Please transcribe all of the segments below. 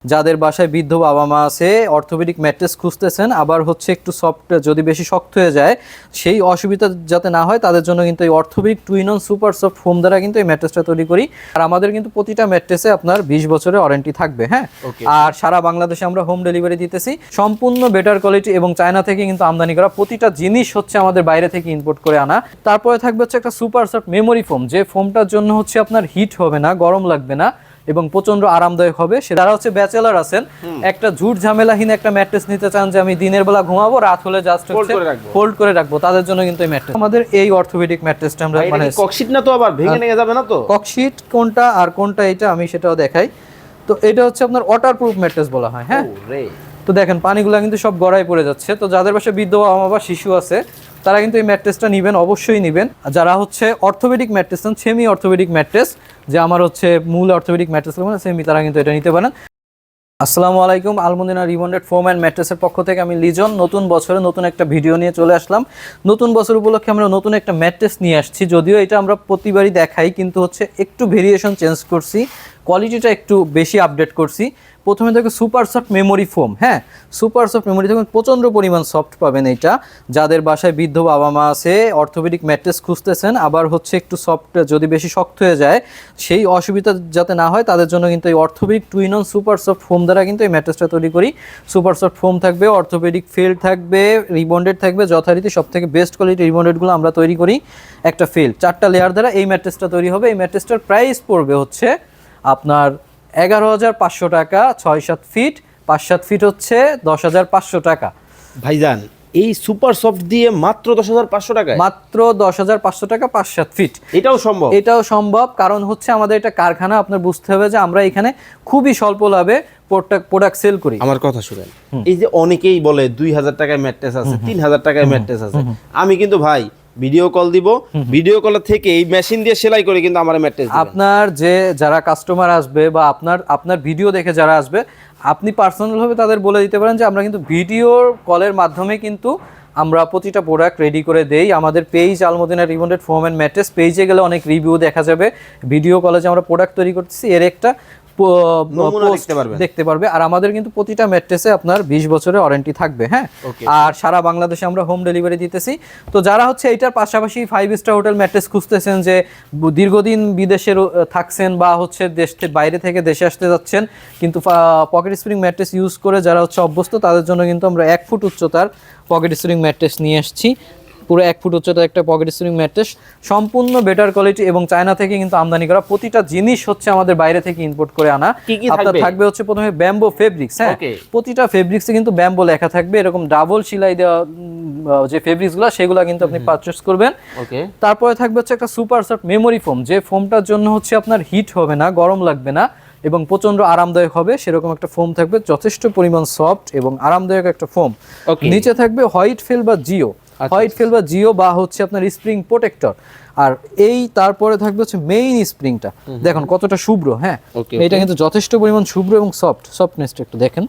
যাদের বাসায় বৃদ্ধ বাবা মা আছে অর্থোপেডিক ম্যাট্রেস খুঁজতেছেন, আবার হচ্ছে একটু সফট, যদি বেশি শক্ত হয়ে যায় সেই অসুবিধা যাতে না হয় তাদের জন্য কিন্তু এই orthopaedic twin on super soft foam দ্বারা কিন্তু এই ম্যাট্রেসটা তৈরি করি। আর আমাদের কিন্তু প্রতিটা ম্যাট্রেসে আপনার 20 বছরের ওয়ারেন্টি থাকবে। হ্যাঁ, আর সারা বাংলাদেশে আমরা হোম ডেলিভারি দিতেছি, সম্পূর্ণ বেটার কোয়ালিটি এবং চায়না থেকে কিন্তু আমদানি করা প্রতিটা জিনিস হচ্ছে আমাদের বাইরে থেকে ইম্পোর্ট করে আনা। তারপরে থাকবে হচ্ছে একটা সুপার সফট মেমোরি ফোম, যে ফোমটার জন্য হচ্ছে আপনার হিট হবে না, গরম লাগবে না এবং প্রচন্ড আরামদায়ক হবে। যারা হচ্ছে ব্যাচেলার আছেন, একটা ঝুট ঝামেলাহীন একটা ম্যাট্রেস নিতে চান, যে আমি দিনের বেলা ঘুমাবো, রাত হলে জাস্ট ফোল্ড করে রাখবো, তাদের জন্য কিন্তু এই ম্যাট্রেস, আমাদের এই অর্থোপেডিক ম্যাট্রেসটা আমরা মানে ককশিট না তো আবার ভেঙে নিয়ে যাবে না তো? ককশিট কোনটা আর কোনটা এটা আমি সেটাও দেখাই। তো এটা হচ্ছে আপনার ওয়াটারপ্রুফ ম্যাট্রেস বলা হয়। হ্যাঁ, তো দেখেন পানিগুলো কিন্তু সব গড়ায় পড়ে যাচ্ছে। তো যাদের বাসায় বৃদ্ধ বাবা বা শিশু আছে তারা কিন্তু এই ম্যাট্রেসটা নেবেন, অবশ্যই নেবেন। যারা হচ্ছে অর্থোপেডিক ম্যাট্রেস নেন, সেমি অর্থোপেডিক ম্যাট্রেস, যে আমার হচ্ছে মূল অর্থোপেডিক ম্যাট্রেস সেমি, তারা কিন্তু এটা নিতে পারেন। আসসালামু আলাইকুম, আলমদিনা রিবন্ডেড ফোম অ্যান্ড ম্যাট্রেসের পক্ষ থেকে আমি লিজন নতুন বছরে নতুন একটা ভিডিও নিয়ে চলে আসলাম। নতুন বছর উপলক্ষে আমরা নতুন একটা ম্যাট্রেস নিয়ে আসছি, যদিও এটা আমরা প্রতিবারই দেখাই, কিন্তু হচ্ছে একটু ভেরিয়েশন চেঞ্জ করছি, কোয়ালিটিটা একটু বেশি আপডেট করছি। প্রথমে দেখো সুপার সফট মেমোরি ফোম। হ্যাঁ, সুপার সফট মেমোরি থেকে প্রচণ্ড পরিমাণ সফট পাবেন এইটা। যাদের বাসায় বৃদ্ধ বাবা মা আছে অর্থোপেডিক ম্যাট্রেস খুঁজতেছেন, আবার হচ্ছে একটু সফট, যদি বেশি শক্ত হয়ে যায় সেই অসুবিধা যাতে না হয় তাদের জন্য কিন্তু এই orthopaedic twin on super soft foam দ্বারা কিন্তু এই ম্যাট্রেসটা তৈরি করি। সুপার সফট ফোম থাকবে, অর্থোপেডিক ফেল্ড থাকবে, রিবন্ডেড থাকবে, যথারীতি সব থেকে বেস্ট কোয়ালিটি রিবন্ডেডগুলো আমরা তৈরি করি। একটা ফেল্ড 4টা লেয়ার দ্বারা এই ম্যাট্রেসটা তৈরি হবে। এই ম্যাট্রেসটার প্রাইস পড়বে হচ্ছে আপনার 11,500 টাকা। 6-7 ফিট, 5-7 ফিট হচ্ছে 10,500 টাকা। ভাইজান, এই সুপার সফট দিয়ে মাত্র 10,500 টাকা? মাত্র 10,500 টাকা, 5-7 ফিট। এটাও সম্ভব? এটাও সম্ভব, কারণ হচ্ছে আমাদের এটা কারখানা। আপনার বুঝতে হবে যে আমরা এখানে খুবই স্বল্প লাভে প্রোডাক্ট সেল করি। আমার কথা শুনেন, এই যে অনেকেই বলে 2,000 টাকায় ম্যাট্রেস আছে, 3,000 টাকায় ম্যাট্রেস আছে, আমি কিন্তু ভাই ভিডিও কল দিব, ভিডিও কল থেকে এই মেশিন দিয়ে সেলাই করে কিন্তু আমার ম্যাট্রেস দিবেন। আপনার যে যারা কাস্টমার আসবে বা আপনার ভিডিও দেখে যারা আসবে, আপনি পার্সোনাল ভাবে তাদের বলে দিতে পারেন যে আমরা কিন্তু ভিডিও কলের মাধ্যমে কিন্তু আমরা প্রতিটা প্রোডাক্ট রেডি করে দেই। আমাদের page Al Madina rebonded foam and mattress পেজে গেলে অনেক রিভিউ দেখা যাবে, ভিডিও কলে যে আমরা প্রোডাক্ট তৈরি করতেছি এর একটা দেখতে পারবে। আর আমাদের কিন্তু প্রতিটা ম্যাট্রেসে আপনার 20 বছরের ওয়ারেন্টি থাকবে। হ্যাঁ, আর সারা বাংলাদেশে আমরা হোম ডেলিভারি দিতেছি। তো যারা হচ্ছে এটার পাশাপাশি 5 স্টার হোটেল ম্যাট্রেস খুঁজতেছেন, যে দীর্ঘদিন বিদেশে থাকছেন বা হচ্ছে দেশ বাইরে থেকে দেশে আসতে যাচ্ছেন, কিন্তু পকেট স্প্রিং ম্যাট্রেস ইউজ করে যারা হচ্ছে অভ্যস্ত, তাদের জন্য কিন্তু আমরা 1 ফুট উচ্চতার পকেট স্প্রিং ম্যাট্রেস নিয়ে আসছি। পুরো 1 ফুট উচ্চতার একটা পকেট স্প্রিং ম্যাট্রেস, সম্পূর্ণ বেটার কোয়ালিটি এবং চায়না থেকে কিন্তু আমদানি করা প্রতিটা জিনিস হচ্ছে আমাদের বাইরে থেকে ইম্পোর্ট করে আনা। আপনার থাকবে হচ্ছে প্রথমে ব্যাম্বো ফেব্রিক্স। হ্যাঁ, প্রতিটা ফেব্রিক্সে কিন্তু ব্যাম্বো লেখা থাকবে, এরকম ডাবল সেলাই দেওয়া যে ফেব্রিক্সগুলো সেগুলো কিন্তু আপনি পারচেজ করবেন। তারপরে থাকবে হচ্ছে একটা সুপার সফট মেমোরি ফোম, যে ফোমটার জন্য হচ্ছে আপনার হিট হবে না, গরম লাগবে না এবং প্রচন্ড আরামদায়ক হবে, সেরকম একটা ফোম থাকবে, যথেষ্ট পরিমাণ সফট এবং আরামদায়ক একটা ফোম। নিচে থাকবে হোয়াইট ফেল বা জিও, হোয়াইট ফেল বা জিও বা হচ্ছে আপনার স্প্রিং প্রোটেক্টর। আর এই তারপরে থাকবে হচ্ছে মেইন স্প্রিংটা, দেখুন কতটা শুভ্র। হ্যাঁ, এটা কিন্তু যথেষ্ট পরিমাণ শুভ্র এবং সফটনেসটা একটু দেখেন,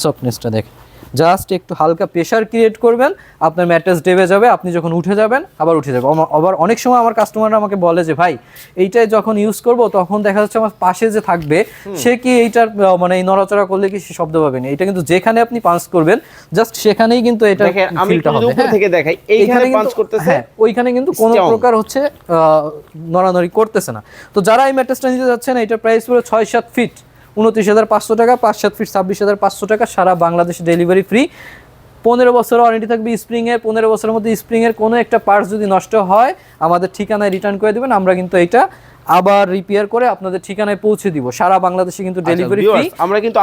সফটনেসটা দেখেন, জাস্ট একটু হালকা প্রেশার ক্রিয়েট করবেন, আপনার ম্যাট্রেস ডেবে যাবে, আপনি যখন উঠে যাবেন আবার উঠে যাবে। আবার অনেক সময় আমার কাস্টমাররা আমাকে বলে যে ভাই এইটাই যখন ইউজ করব তখন দেখা যাচ্ছে আমার পাশে যে থাকবে সে কি এইটার মানে এই নড়াচড়া করলে কি সে শব্দ পাবে না। এটা কিন্তু যেখানে আপনি পাঞ্চ করবেন জাস্ট সেখানেই কিন্তু এটা ফিলটা হবে। উপর থেকে দেখাই, এইখানে পাঞ্চ করতেছে, ওইখানে কিন্তু কোনো প্রকার হচ্ছে নড়ানড়ি করতেছে না। তো যারা এই ম্যাট্রেসটা নিতে যাচ্ছেন, এটার প্রাইস পুরো 6-7 ফিট 29,500 টাকা, 5-7 ফিট 26,500 টাকা, সারা বাংলাদেশে ডেলিভারি ফ্রি। 15 বছর ওয়ারেন্টি থাকবে স্প্রিংয়ের। 15 বছরের মধ্যে স্প্রিংয়ের কোনো একটা পার্টস যদি নষ্ট হয় আমাদের ঠিকানায় রিটার্ন করে দেবেন, আমরা কিন্তু এটা আবার রিপেয়ার করে আপনাদের ঠিকানায় পৌঁছে দিব। সারা বাংলাদেশে কিন্তু ডেলিভারি ফ্রি। আমরা কিন্তু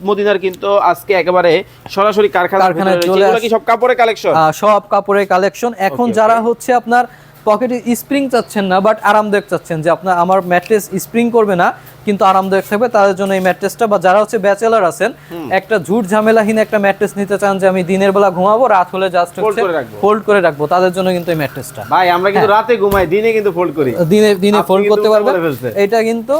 মদিনার কিন্তু আজকে একেবারে সরাসরি কারখানায় চলে আসি। সব কাপড়ের কালেকশন, সব কাপড়ের কালেকশন। এখন যারা হচ্ছে আপনার পকেটে স্প্রিং চাচ্ছেন না বাট আরামদায়ক চাচ্ছেন, যে আপনার আমার ম্যাট্রেস স্প্রিং করবে না কিন্তু আরামদায়ক থাকবে, তাদের জন্য এই ম্যাট্রেসটা। বা যারা হচ্ছে ব্যাচেলার আছেন, একটা ঝুট ঝামেলাহীন একটা ম্যাট্রেস নিতে চান, যে আমি দিনের বেলা ঘুমাবো, রাত হলে জাস্ট ফোল্ড করে রাখবো, তাদের জন্য কিন্তু এই ম্যাট্রেসটা। ভাই আমরা কিন্তু রাতে ঘুমাই, দিনে কিন্তু ফোল্ড করি, দিনে ফোল্ড করতে পারবেন। এটা কিন্তু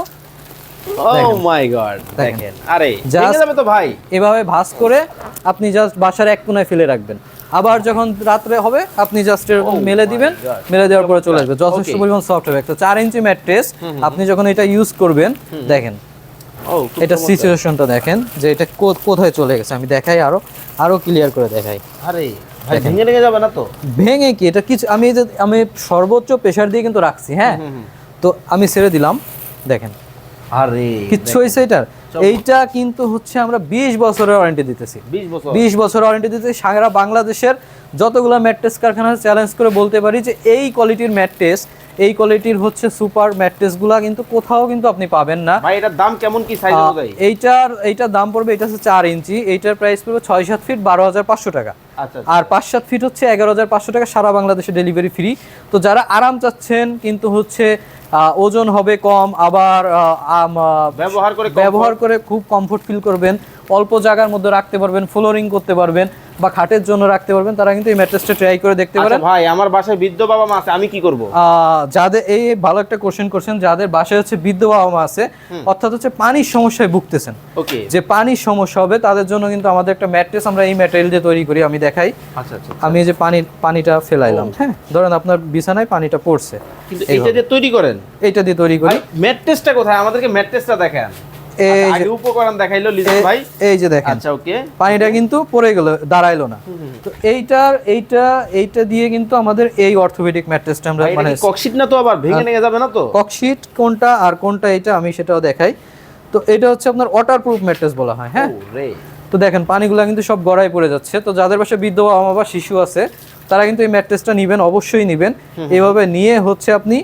ও মাই গড, দেখেন, আরে ভেঙে যাবে তো ভাই। এভাবে ভাঁজ করে আপনি জাস্ট বাসার এক কোণায় ফেলে রাখবেন, আবার যখন রাত্রে হবে আপনি জাস্ট এরকম মেলে দিবেন, মেলে দেওয়ার পরে চলে আসবে, যথেষ্ট পরিমাণ সফট হবে। একটা 4 ইঞ্চি ম্যাট্রেস আপনি যখন এটা ইউজ করবেন, দেখেন ও এটা সিচুয়েশনটা দেখেন যে এটা কোথায় চলে গেছে, আমি দেখাই আরো ক্লিয়ার করে দেখাই। আরে ভাই ভেঙে ভেঙে যাবে না তো? ভেঙে কি, এটা কিছু আমি সর্বোচ্চ প্রেসার দিয়ে কিন্তু রাখছি, হ্যাঁ। তো আমি ছেড়ে দিলাম, দেখেন আরে কিচ্ছু হয়েছে এটার। এইটা কিন্তু হচ্ছে আমরা 20 বছরের ওয়ারেন্টি দিতেছি। 20 বছরের ওয়ারেন্টি দিতেছি। সারা বাংলাদেশের যতগুলো ম্যাট্রেস কারখানা চ্যালেঞ্জ করে বলতে পারি যে এই কোয়ালিটির ম্যাট্রেস, এই কোয়ালিটির হচ্ছে সুপার ম্যাট্রেসগুলা কিন্তু কোথাও কিন্তু আপনি পাবেন না। ভাই এটার দাম কেমন, কি সাইজ অনুযায়ী? এইটার দাম পড়বে, এটা হচ্ছে 4 ইঞ্চি, এইটার প্রাইস পড়বে 6-7 ফিট 12,500 টাকা। আচ্ছা। আর 5-7 ফিট হচ্ছে 11,500 টাকা, সারা বাংলাদেশে ডেলিভারি ফ্রি। তো যারা আরাম চাচ্ছেন কিন্তু হচ্ছে ওজন হবে কম, আবার ব্যবহার করে খুব কমফোর্ট ফিল করবেন, অল্প জায়গার মধ্যে রাখতে পারবেন, ফ্লোরিং করতে পারবেন বা খাটের জন্য রাখতে পারবেন, তারা কিন্তু এই ম্যাট্রেসটা ট্রাই করে দেখতে পারেন। ভাই আমার বাসায় বৃদ্ধ বাবা মা আছে, আমি কি করব? যাদের এই ভালো একটা কোশ্চেন করছেন, যাদের বাসায় হচ্ছে বৃদ্ধ বাবা মা আছে, অর্থাৎ হচ্ছে পানির সমস্যায় ভুগতেছেন, ওকে, যে পানির সমস্যা হবে, তাদের জন্য কিন্তু আমাদের একটা ম্যাট্রেস আমরা এই ম্যাটেরিয়াল দিয়ে তৈরি করি। আমি দেখাই। আচ্ছা। আমি এই যে পানিটা ফেলাইলাম, হ্যাঁ, ধরেন আপনার বিছানায় পানিটা পড়ছে, কিন্তু এইটা দিয়ে তৈরি করেন? এইটা দিয়ে তৈরি করি। ম্যাট্রেসটা কোথায়, আমাদেরকে ম্যাট্রেসটা দেখান। এই যে উপকরণ দেখাইলো লিজন ভাই, এই যে দেখেন। আচ্ছা ওকে, পানিটা কিন্তু পড়ে গেল, দাঁড়াইলো না। তো এইটা দিয়ে কিন্তু আমাদের এই অর্থোপেডিক ম্যাট্রেসটা আমরা, মানে ককশিট না তো আবার ভেঙে নিয়ে যাবে না তো? ককশিট কোনটা আর কোনটা এটা আমি সেটাও দেখাই। তো এটা হচ্ছে আপনার ওয়াটারপ্রুফ ম্যাট্রেস বলা হয়, হ্যাঁ। তো দেখেন পানিগুলো কিন্তু সব গড়ায় পড়ে যাচ্ছে। তো যাদের বাসায় বৃদ্ধ বাবা মা বা শিশু আছে, তারা কিন্তু এই ম্যাট্রেসটা নেবেন, অবশ্যই নেবেন। এইভাবে নিয়ে হচ্ছে আপনি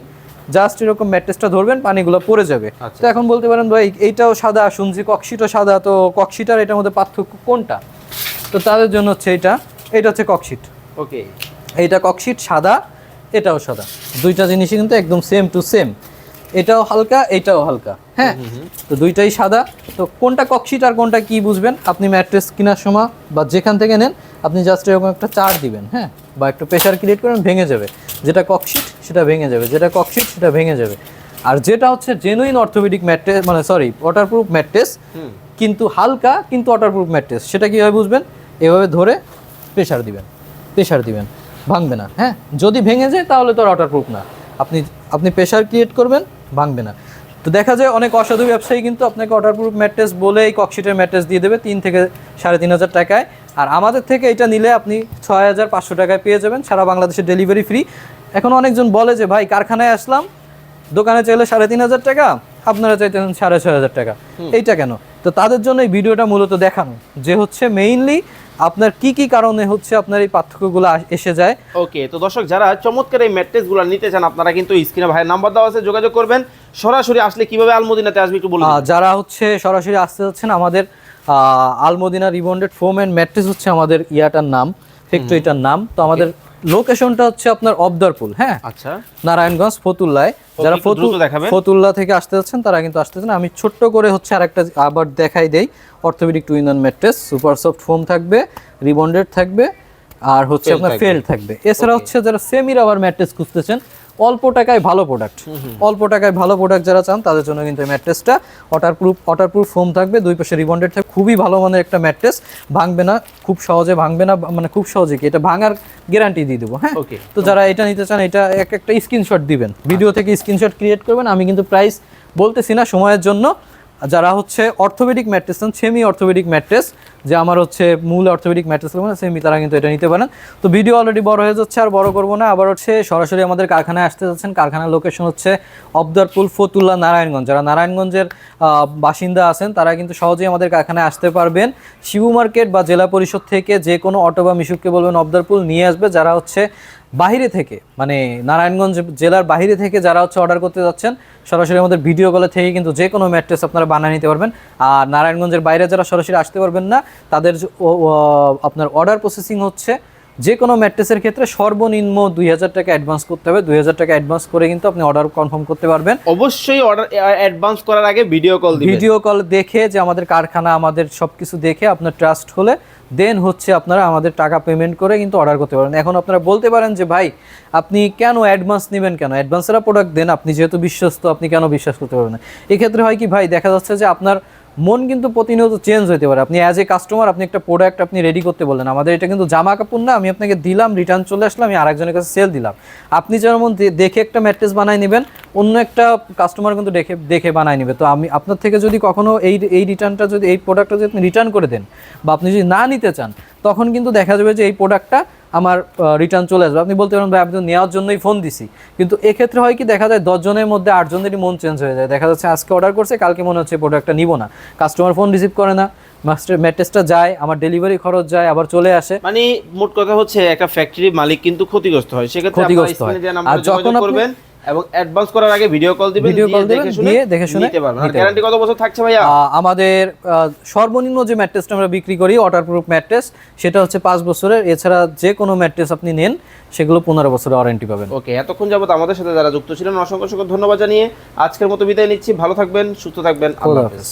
জাস্ট এরকম ম্যাট্রেসটা ধরবেন, পানিগুলো পড়ে যাবে। তো এখন বলতে পারেন ভাই এইটাও সাদা শুনছি, ককশিটও সাদা, তো ককশিট আর এটার মধ্যে পার্থক্য কোনটা? তো তাদের জন্য হচ্ছে এটা হচ্ছে ককশিট, ওকে। এইটা ককশিট সাদা, এটাও সাদা, দুইটা জিনিসই কিন্তু একদম সেম টু সেম। এটাও হালকা, এটাও হালকা, হ্যাঁ। তো দুইটাই সাদা। তো কোনটা ককশিট আর কোনটা কি বুঝবেন আপনি ম্যাট্রেস কেনার সময় বা যেখান থেকে নেন, আপনি জাস্ট এরকম একটা চার দিবেন, হ্যাঁ, বা একটু প্রেশার ক্রিয়েট করেন, ভেঙে যাবে। যেটা ককশিট সেটা ভেঙে যাবে, যেটা ককশিট সেটা ভেঙে যাবে। আর যেটা হচ্ছে জেনুইন অর্থোপেডিক ম্যাট্রেস, মানে সরি ওয়াটারপ্রুফ ম্যাট্রেস, কিন্তু হালকা কিন্তু ওয়াটারপ্রুফ ম্যাট্রেস, সেটা কীভাবে বুঝবেন? এভাবে ধরে প্রেশার দিবেন, ভাঙবে না, হ্যাঁ। যদি ভেঙে যায় তাহলে তো ওয়াটারপ্রুফ না। আপনি প্রেশার ক্রিয়েট করবেন, ভাঙবে না। তো দেখা যায় অনেক অসাধু ব্যবসায়ী কিন্তু আপনাকে ওয়াটারপ্রুফ ম্যাট্রেস বলে এই ককশিটের ম্যাট্রেস দিয়ে দেবে 3 থেকে 3,500 টাকায়। আর আমাদের থেকে এটা নিলে আপনি 6,500 টাকায় পেয়ে যাবেন, সারা বাংলাদেশে ডেলিভারি ফ্রি। এখন অনেকজন বলে যে ভাই কারখানায় আসলাম, দোকানে চাইলে 3,500 টাকা, আপনারা চাইতেন 6,500 টাকা, এইটা কেন? তো তাদের জন্য এই ভিডিওটা মূলত দেখানো, যে হচ্ছে মেইনলি আপনার কি কি কারণে হচ্ছে আপনার এই পার্থক্যগুলো এসে যায়। ওকে, তো দর্শক যারা চমৎকার এই ম্যাট্রেসগুলো নিতে চান, আপনারা কিন্তু স্ক্রিনে ভাইয়ের নাম্বার দেওয়া আছে, যোগাযোগ করবেন। সরাসরি আসলে কিভাবে আলমদিনাতে আসবে একটু বলুন। যারা হচ্ছে সরাসরি আসতে যাচ্ছেন, আমাদের Almadina rebonded foam and mattress হচ্ছে আমাদের ইয়াটার নাম, ফ্যাক্টরিটার নাম। তো আমাদের লোকেশনটা হচ্ছে আপনার অবদারপুল, হ্যাঁ, আচ্ছা, নারায়ণগঞ্জ ফতুল্লায়। যারা ফতুল্লা থেকে আসতে যাচ্ছেন তারা কিন্তু আসতেছেন। আমি ছোট্ট করে হচ্ছে আরেকটা আবার দেখাই দেই। Orthopaedic two in one mattress, super soft foam থাকবে, রিবন্ডেড থাকবে, আর হচ্ছে আপনার ফেল্ড থাকবে। এছাড়া হচ্ছে যারা সেমি রাবার ম্যাট্রেস খুঁজতেছেন, অল্প টাকায় ভালো প্রোডাক্ট যারা চান, তাদের জন্য কিন্তু এই ম্যাট্রেসটা ওয়াটারপ্রুফ ফোম থাকবে, দুই পাশে রিবন্ডেড থাকবে, খুবই ভালো মানের একটা ম্যাট্রেস, ভাঙবে না, খুব সহজে ভাঙবে না, মানে খুব সহজে কি এটা ভাঙার গ্যারান্টি দিয়ে দেবো, হ্যাঁ। তো যারা এটা নিতে চান, এটা একটা স্ক্রিনশট দিবেন, ভিডিও থেকে স্ক্রিনশট ক্রিয়েট করবেন। আমি কিন্তু প্রাইস বলতেছি না সময়ের জন্য। যারা হচ্ছে অর্থোপেডিক ম্যাট্রেস চান, সেমি অর্থোপেডিক ম্যাট্রেস, যে আমার হচ্ছে মূল অর্থোপেডিক ম্যাট্রেস লাগবে না, সেমি, তারা কিন্তু এটা নিতে পারেন। তো ভিডিও অলরেডি বড় হয়ে যাচ্ছে, আর বড় করবো না। আবার হচ্ছে সরাসরি আমাদের কারখানায় আসতে যাচ্ছেন, কারখানার লোকেশন হচ্ছে অবদারপুল, ফতুল্লা, নারায়ণগঞ্জ। যারা নারায়ণগঞ্জের বাসিন্দা আছেন তারা কিন্তু সহজেই আমাদের কারখানায় আসতে পারবেন। শিবু মার্কেট বা জেলা পরিষদ থেকে যে কোনো অটো বা মিশুককে বলবেন অবদারপুল নিয়ে আসবে। যারা হচ্ছে বাইরে থেকে, মানে নারায়ণগঞ্জ জেলার বাইরে থেকে যারা হচ্ছে অর্ডার করতে যাচ্ছেন, সরাসরি আমাদের ভিডিও কলে থেকে কিন্তু যে কোনো ম্যাট্রেস আপনারা বানিয়ে নিতে পারবেন। আর নারায়ণগঞ্জের বাইরে যারা সরাসরি আসতে পারবেন না, তাদের আপনার অর্ডার প্রসেসিং হচ্ছে যে কোনো ম্যাট্রেসের ক্ষেত্রে সর্বনিম্ন 2,000 টাকা অ্যাডভান্স করতে হবে। 2,000 টাকা অ্যাডভান্স করে কিন্তু আপনি অর্ডার কনফার্ম করতে পারবেন। অবশ্যই অর্ডার অ্যাডভান্স করার আগে ভিডিও কল দেখে, যে আমাদের কারখানা, আমাদের সবকিছু দেখে আপনার ট্রাস্ট হলে দেন হচ্ছে আপনারা আমাদের টাকা পেমেন্ট করে কিন্তু অর্ডার করতে পারেন। এখন আপনারা বলতে পারেন যে ভাই আপনি কেন অ্যাডভান্স নেবেন, কেন অ্যাডভান্সেরা প্রোডাক্ট দেন, আপনি যেহেতু বিশ্বস্ত, আপনি কেন বিশ্বাস করতে পারবেন না? এক্ষেত্রে হয় কি ভাই, দেখা যাচ্ছে যে আপনার মন কিন্তু প্রতিনিয়ত চেঞ্জ হতে পারে। আপনি অ্যাজ এ কাস্টমার আপনি একটা প্রোডাক্ট আপনি রেডি করতে বললেন, আমাদের এটা কিন্তু জামা কাপড় না, আমি আপনাকে দিলাম, রিটার্ন চলে আসলাম, আমি আরেকজনের কাছে সেল দিলাম। আপনি যেমন দেখে একটা ম্যাট্রেস বানাই নেবেন, অন্য একটা কাস্টমার কিন্তু দেখে বানাই নেবে। তো আমি আপনার থেকে যদি কখনো এই রিটার্নটা যদি এই প্রোডাক্টটা যদি আপনি রিটার্ন করে দেন বা আপনি যদি না নিতে চান, তখন কিন্তু দেখা যাবে যে এই প্রোডাক্টটা আমার রিটার্ন চলে আসবে। আপনি বলতে পারেন ভাই আমি তো নেওয়ার জন্যই ফোন দিছি, কিন্তু এক্ষেত্রে হয় কি দেখা যায় 10 জনের মধ্যে 8 জনেরই মন চেঞ্জ হয়ে যায়। দেখা যাচ্ছে আজকে অর্ডার করছে, কালকে মনে হচ্ছে প্রোডাক্টটা নিব না, কাস্টমার ফোন রিসিভ করে না, ম্যাট্রেসটা যায়, আমার ডেলিভারি খরচ যায়, আবার চলে আসে। মানে মোট কথা হচ্ছে একটা ফ্যাক্টরির মালিক কিন্তু ক্ষতিগ্রস্ত হয়। সেক্ষেত্রে আপনারা স্ক্রিনে দেওয়া নাম্বারে যোগাযোগ করবেন এবং অ্যাডভান্স করার আগে ভিডিও কল দিবেন, দেখে শুনে নিতে পারবেন। আর গ্যারান্টি কত বছর থাকছে ভাইয়া? আমাদের সর্বনিম্ন যে ম্যাট্রেসটা আমরা বিক্রি করি ওয়াটারপ্রুফ ম্যাট্রেস, সেটা হচ্ছে 5 বছরের। এছাড়া যে কোনো ম্যাট্রেস আপনি নেন সেগুলো 15 বছরের ওয়ারেন্টি পাবেন। ওকে, এতক্ষণ যাবত আমাদের সাথে যারা যুক্ত ছিলেন অসংখ্য ধন্যবাদ জানিয়ে আজকের মতো বিদায় নিচ্ছি। ভালো থাকবেন, সুস্থ থাকবেন, আল্লাহ হাফেজ।